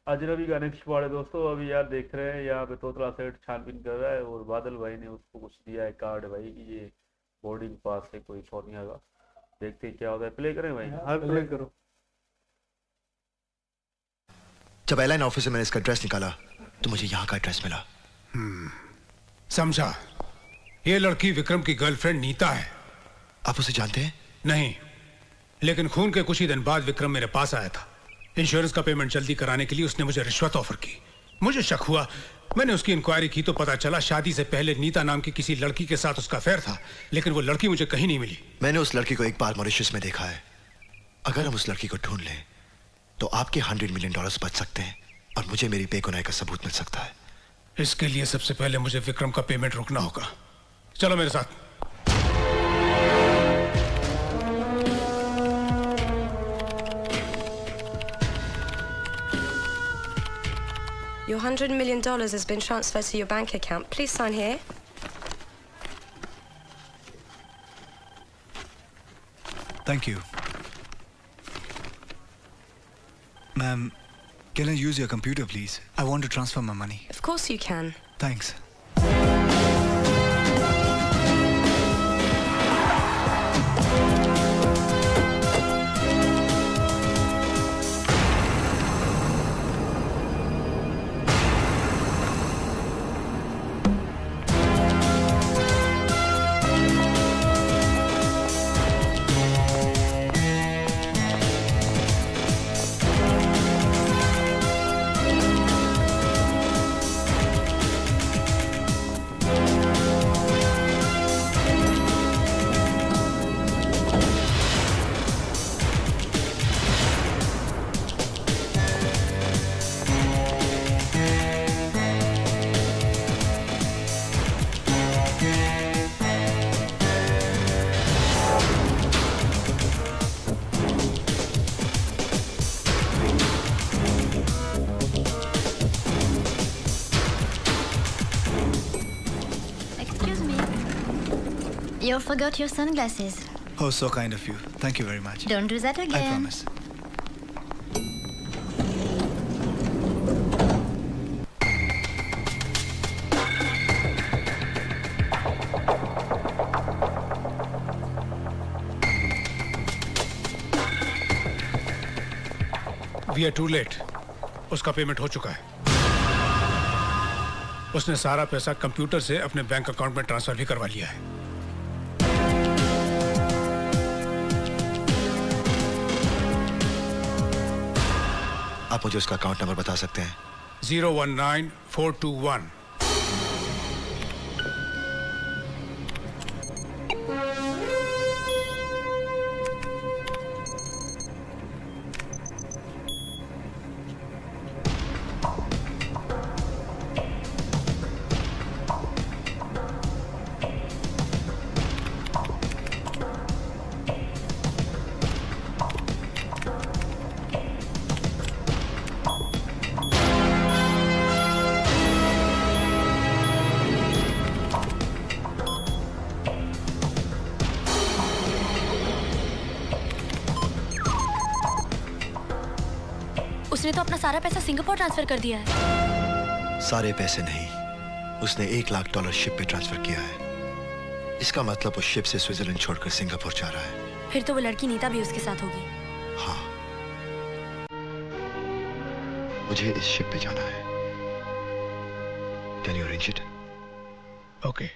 अजनबी गाने छिपाड़े दोस्तों। अभी यार देख रहे हैं यहाँ पे तोतला सेठ छानबीन कर रहा है और बादल भाई ने उसको कुछ दिया है कार्ड भाई कि ये बोर्डिंग पास है कोई सोनिया का। देखते हैं क्या होता है। प्ले करें भाई? हाँ प्ले करो। जब एयरलाइन ऑफिस से मैंने इसका एड्रेस निकाला तो मुझे यहाँ का एड्रेस मिला। समझा। ये लड़की विक्रम की गर्लफ्रेंड नीता है। आप उसे जानते हैं? नहीं, लेकिन खून के कुछ ही दिन बाद विक्रम मेरे पास आया था। इंश्योरेंस का पेमेंट जल्दी कराने के लिए उसने मुझे रिश्वत ऑफर की। मुझे शक हुआ, मैंने उसकी इंक्वायरी की तो पता चला शादी से पहले नीता नाम की किसी लड़की के साथ उसका अफेयर था, लेकिन वो लड़की मुझे कहीं नहीं मिली। मैंने उस लड़की को एक बार मॉरिशस में देखा है। अगर हम उस लड़की को ढूंढ लें तो आपके $100 मिलियन बच सकते हैं और मुझे मेरी बेगुनाही का सबूत मिल सकता है। इसके लिए सबसे पहले मुझे विक्रम का पेमेंट रोकना होगा। चलो मेरे साथ। Your $100 million has been transferred to your bank account. Please sign here. Thank you. Ma'am, can I use your computer, please? I want to transfer my money. Of course you can. Thanks. You forgot your sunglasses. Oh, so kind of you. Thank you very much. Don't do that again. I promise. We are too late. उसका payment हो चुका है। उसने सारा पैसा computer से अपने bank account में ट्रांसफर भी करवा लिया है। आप मुझे उसका अकाउंट नंबर बता सकते हैं? 019421। उसने तो अपना सारा पैसा सिंगापुर ट्रांसफर कर दिया है। सारे पैसे नहीं, उसने $1 लाख शिप पे ट्रांसफर किया है। इसका मतलब वो शिप से स्विट्जरलैंड छोड़कर सिंगापुर जा रहा है। फिर तो वो लड़की नीता भी उसके साथ होगी। हाँ, मुझे इस शिप पे जाना है। Can you arrange it? Okay.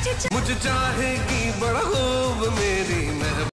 मुझे चाहेगी बड़ा खूब मेरी महबूब।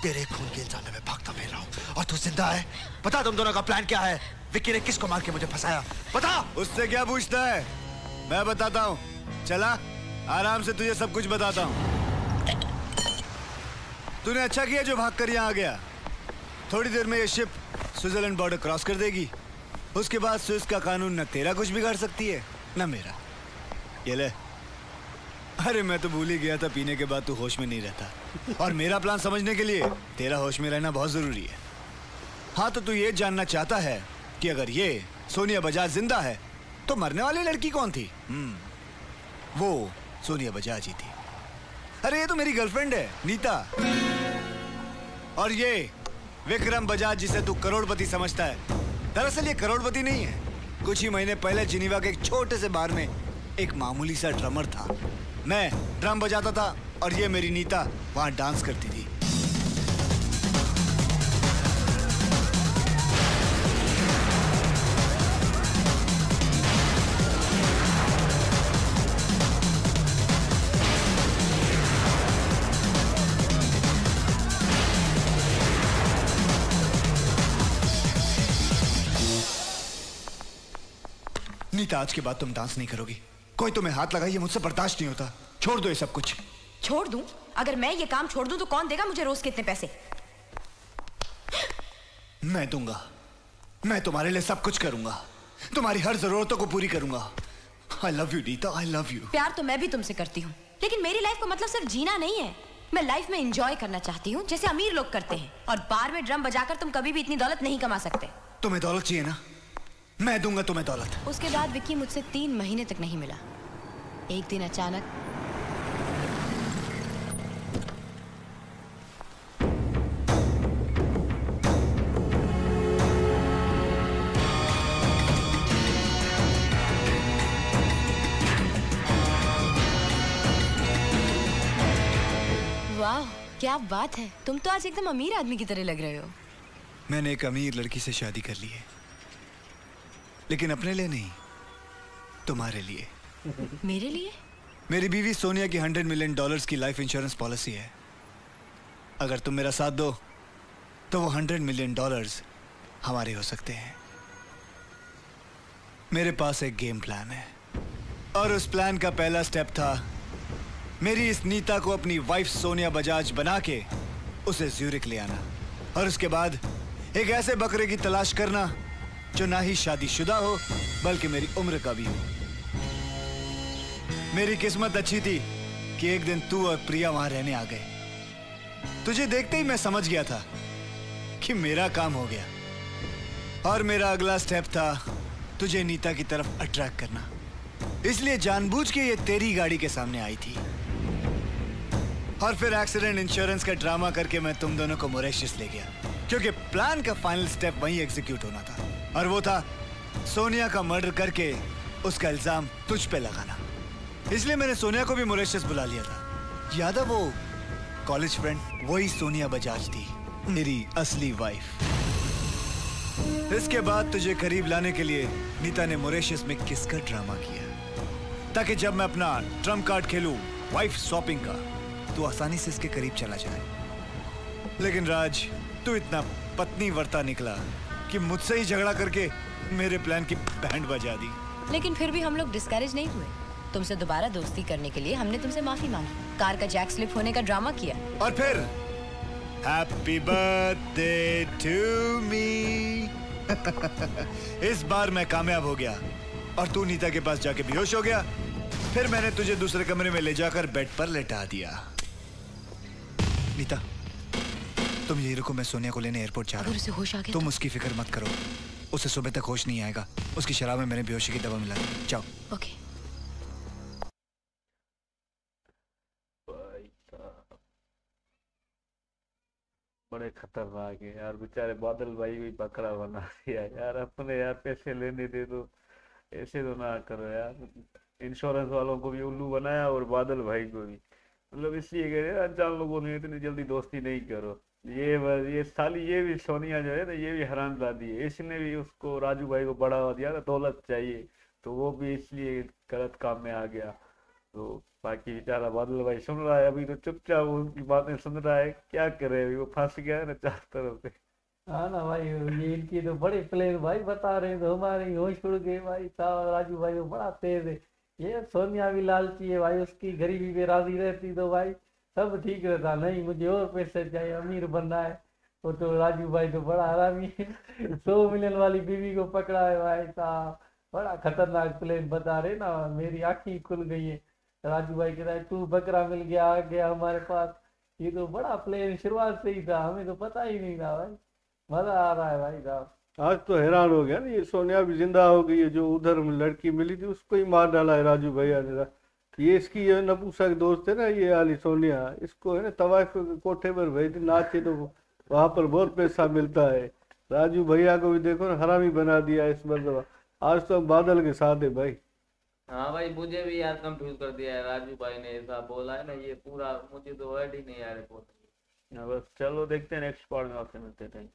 तेरे खून के इल्जाम में मैं भागता फिर रहा हूँ और तू जिंदा है। बता तुम दोनों का प्लान क्या है? विक्की ने किसको मार के मुझे फंसाया? बता। उससे क्या पूछता है? मैं बताता हूँ। चला आराम से तुझे सब कुछ बताता हूँ। तूने अच्छा किया जो भाग कर यहाँ आ गया। थोड़ी देर में ये शिप स्विट्जरलैंड बॉर्डर क्रॉस कर देगी। उसके बाद स्विस का कानून न तेरा कुछ बिगाड़ सकती है न मेरा। ये ले। अरे मैं तो भूल ही गया था पीने के बाद तू होश में नहीं रहता और मेरा प्लान समझने के लिए तेरा होश में रहना बहुत जरूरी है। हाँ तो तू ये जानना चाहता है कि अगर ये सोनिया बजाज जिंदा है तो मरने वाली लड़की कौन थी? वो सोनिया बजाज ही थी। अरे ये तो मेरी गर्लफ्रेंड है नीता। और ये विक्रम बजाज जिसे तू करोड़पति समझता है, दरअसल ये करोड़पति नहीं है। कुछ ही महीने पहले जिनीवा के एक छोटे से बार में एक मामूली सा ड्रमर था। मैं ड्रम बजाता था और ये मेरी नीता वहां डांस करती थी। नीता आज के बाद तुम डांस नहीं करोगी। कोई तुम्हें हाथ लगाइए मुझसे बर्दाश्त नहीं होता। छोड़ दो ये सब कुछ। छोड़ दूं? अगर मैं ये काम छोड़ दूं तो कौन देगा मुझे रोज कितने पैसे? मैं दूंगा। मैं तुम्हारे लिए सब कुछ करूंगा। तुम्हारी हर जरूरतों को पूरी करूंगा। I love you Nita, I love you। प्यार तो मैं भी तुमसे करती हूँ, लेकिन मेरी लाइफ का मतलब सिर्फ जीना नहीं है। मैं लाइफ में एंजॉय करना चाहती हूँ जैसे अमीर लोग करते हैं। और बार में ड्रम बजाकर तुम कभी भी इतनी दौलत नहीं कमा सकते। तुम्हें दौलत चाहिए ना? मैं दूंगा तुम्हें दौलत। उसके बाद विक्की मुझसे 3 महीने तक नहीं मिला। एक दिन अचानक वाह क्या बात है, तुम तो आज एकदम अमीर आदमी की तरह लग रहे हो। मैंने एक अमीर लड़की से शादी कर ली है, लेकिन अपने लिए नहीं, तुम्हारे लिए। मेरे लिए? मेरी बीवी सोनिया की $100 मिलियन की लाइफ इंश्योरेंस पॉलिसी है। अगर तुम मेरा साथ दो तो वो $100 मिलियन हमारे हो सकते हैं। मेरे पास एक गेम प्लान है और उस प्लान का पहला स्टेप था मेरी इस नीता को अपनी वाइफ सोनिया बजाज बना के उसे ज्यूरिक ले आना, और उसके बाद एक ऐसे बकरे की तलाश करना जो ना ही शादीशुदा हो बल्कि मेरी उम्र का भी हो। मेरी किस्मत अच्छी थी कि एक दिन तू और प्रिया वहां रहने आ गए। तुझे देखते ही मैं समझ गया था कि मेरा काम हो गया, और मेरा अगला स्टेप था तुझे नीता की तरफ अट्रैक्ट करना। इसलिए जानबूझ के ये तेरी गाड़ी के सामने आई थी, और फिर एक्सीडेंट इंश्योरेंस का ड्रामा करके मैं तुम दोनों को मॉरिशस ले गया, क्योंकि प्लान का फाइनल स्टेप वहीं एग्जीक्यूट होना था, और वो था सोनिया का मर्डर करके उसका इल्जाम तुझ पे लगाना। इसलिए मैंने सोनिया को भी मॉरिशस बुला लिया था। याद है वो कॉलेज फ्रेंड? वही सोनिया बजाज थी, मेरी असली वाइफ। इसके बाद तुझे करीब लाने के लिए नीता ने मॉरिशस में किसका ड्रामा किया, ताकि जब मैं अपना ट्रम्प कार्ड खेलूं वाइफ स्वैपिंग का, तो आसानी से इसके करीब चला जाए। लेकिन राज, तू इतना पत्नी वर्ता निकला कि मुझसे ही झगड़ा करके मेरे प्लान की बैंड बजा दी। लेकिन फिर भी हम लोग डिस्करेज नहीं हुए। तुमसे दोबारा दोस्ती करने के लिए हमने तुमसे माफी मांगी, कार का जैक स्लिप होने का ड्रामा किया, और फिर हैप्पी बर्थडे टू मी। इस बार मैं कामयाब हो गया और तू नीता के पास जाके बेहोश हो गया। फिर मैंने तुझे दूसरे कमरे में ले जाकर बेड पर लेटा दिया। नीता, तुम यही रुको, मैं सोनिया को लेने एयरपोर्ट जा रहा अगर उसे होश आ हूँ। गया तुम उसकी फिक्र मत करो, उसे सुबह तक होश नहीं आएगा। उसकी शराब में मैंने बेहोशी की दवा मिला दी। जाओ। ओके। भाई साहब, बड़े खतरनाक है यार बेचारे बादल भाई भी बकरा बना दिया यार। अपने यार पैसे लेने दे दो, ऐसे तो ना करो यार। इंश्योरेंस वालों को भी उल्लू बनाया और बादल भाई को भी। मतलब इसलिए कह रहे हैं अनजान लोगों ने इतनी जल्दी दोस्ती नहीं करो। ये साली, ये भी सोनिया जो है ना, ये भी हरामजादी है। इसने भी उसको, राजू भाई को बढ़ावा दिया ना, दौलत चाहिए, तो वो भी इसलिए गलत काम में आ गया। तो बाकी बेचारा बादल भाई सुन रहा है अभी, तो चुपचाप उनकी बातें सुन रहा है। क्या करे अभी, वो फंस गया है ना चार तरफ से। हाँ ना भाई, ये इनकी तो बड़े प्लेन भाई बता रहे हैं, तो हमारे होश उड़ गए भाई साहब। राजू भाई तो बड़ा तेज है। ये सोनिया भी लालची है भाई, उसकी गरीबी पे राजी रहती तो भाई सब ठीक रहता। नहीं, मुझे और पैसे चाहिए, अमीर बनना है। वो तो राजू भाई तो बड़ा हरामी है। 100 मिलियन वाली बीवी को पकड़ा है भाई साहब। बड़ा खतरनाक प्लेन बता रहे ना, मेरी आंखें खुल गई है। राजू भाई कह रहा है तू बकरा मिल गया, आ गया हमारे पास। ये तो बड़ा प्लेन शुरुआत से ही था, हमें तो पता ही नहीं था भाई। मजा आ रहा है भाई साहब। आज तो हैरान हो गया ना, ये सोनिया भी जिंदा हो गई है। जो उधर लड़की मिली थी उसको ही मार डाला है राजू भैया ने। ये इसकी ये नपुंसक दोस्त है ना, ये वाली सोनिया, इसको है ना तवाइफ के कोठे पर भेज दी नाचे, तो वहां पर बहुत पैसा मिलता है। राजू भैया को भी देखो ना, हरामी बना दिया इस मतलब। आज तो बादल के साथ है भाई। हाँ भाई, मुझे भी यार कंफ्यूज कर दिया है। राजू भाई ने ऐसा बोला है ना, ये पूरा मुझे तो वर्ड ही नहीं आ रहे। बस चलो देखते हैं नेक्स्ट पार्ट में, आपसे मिलते हैं।